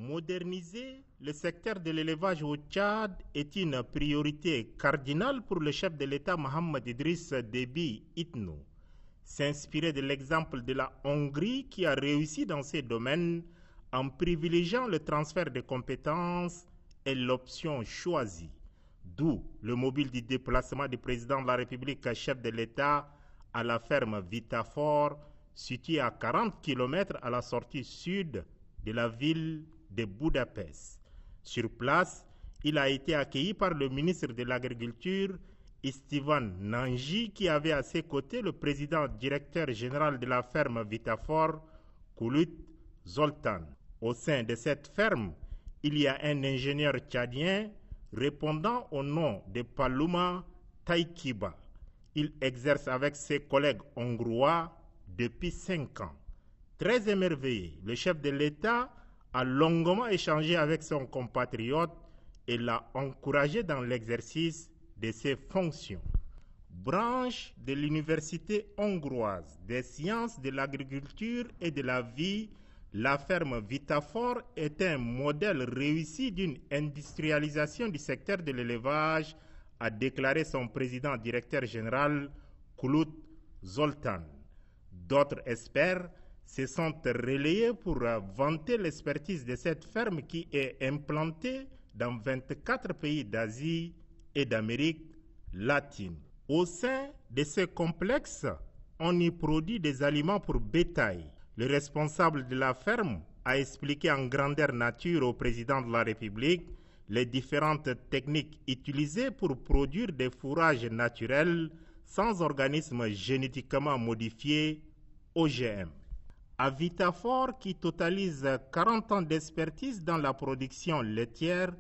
Moderniser le secteur de l'élevage au Tchad est une priorité cardinale pour le chef de l'État Mohamed Idriss Déby Itno. S'inspirer de l'exemple de la Hongrie qui a réussi dans ces domaines en privilégiant le transfert de compétences est l'option choisie. D'où le mobile du déplacement du président de la République chef de l'État à la ferme Vitafor, située à 40 km à la sortie sud de la ville de Budapest. Sur place, il a été accueilli par le ministre de l'Agriculture, Istvan Nanji, qui avait à ses côtés le président directeur général de la ferme Vitafor, Kulut Zoltan. Au sein de cette ferme, il y a un ingénieur tchadien répondant au nom de Paluma Taikiba. Il exerce avec ses collègues hongrois depuis 5 ans. Très émerveillé, le chef de l'État a longuement échangé avec son compatriote et l'a encouragé dans l'exercice de ses fonctions. Branche de l'Université hongroise des sciences de l'agriculture et de la vie, la ferme Vitafor est un modèle réussi d'une industrialisation du secteur de l'élevage, a déclaré son président directeur général Kulut Zoltan. D'autres experts se sont relayés pour vanter l'expertise de cette ferme qui est implantée dans 24 pays d'Asie et d'Amérique latine. Au sein de ce complexe, on y produit des aliments pour bétail. Le responsable de la ferme a expliqué en grandeur nature au président de la République les différentes techniques utilisées pour produire des fourrages naturels sans organismes génétiquement modifiés OGM. À Vitafor, qui totalise 40 ans d'expertise dans la production laitière,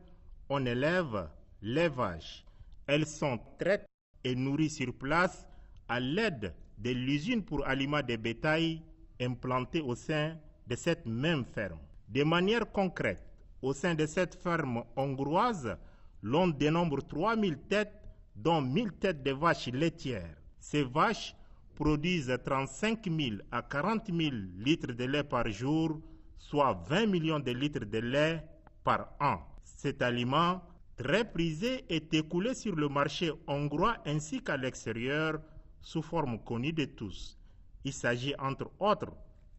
on élève les vaches. Elles sont traitées et nourries sur place à l'aide de l'usine pour aliments de bétail implantée au sein de cette même ferme. De manière concrète, au sein de cette ferme hongroise, l'on dénombre 3000 têtes, dont 1000 têtes de vaches laitières. Ces vaches produisent 35 000 à 40 000 litres de lait par jour, soit 20 millions de litres de lait par an. Cet aliment, très prisé, est écoulé sur le marché hongrois ainsi qu'à l'extérieur sous forme connue de tous. Il s'agit entre autres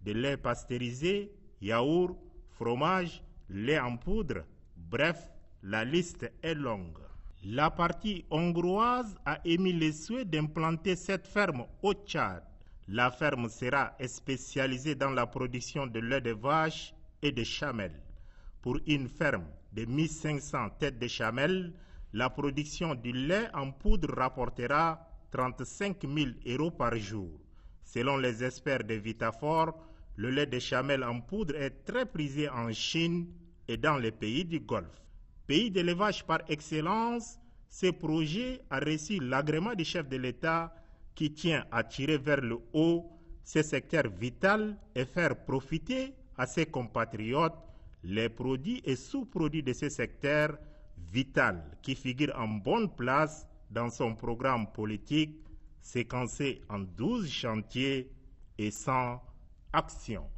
de lait pasteurisé, yaourt, fromage, lait en poudre. Bref, la liste est longue. La partie hongroise a émis le souhait d'implanter cette ferme au Tchad. La ferme sera spécialisée dans la production de lait de vache et de chamelles. Pour une ferme de 1500 têtes de chamelles, la production du lait en poudre rapportera 35 000 € par jour. Selon les experts de Vitafor, le lait de chamelle en poudre est très prisé en Chine et dans les pays du Golfe. Pays d'élevage par excellence, ce projet a reçu l'agrément du chef de l'État qui tient à tirer vers le haut ce secteur vital et faire profiter à ses compatriotes les produits et sous-produits de ce secteur vital qui figure en bonne place dans son programme politique séquencé en 12 chantiers et 100 actions.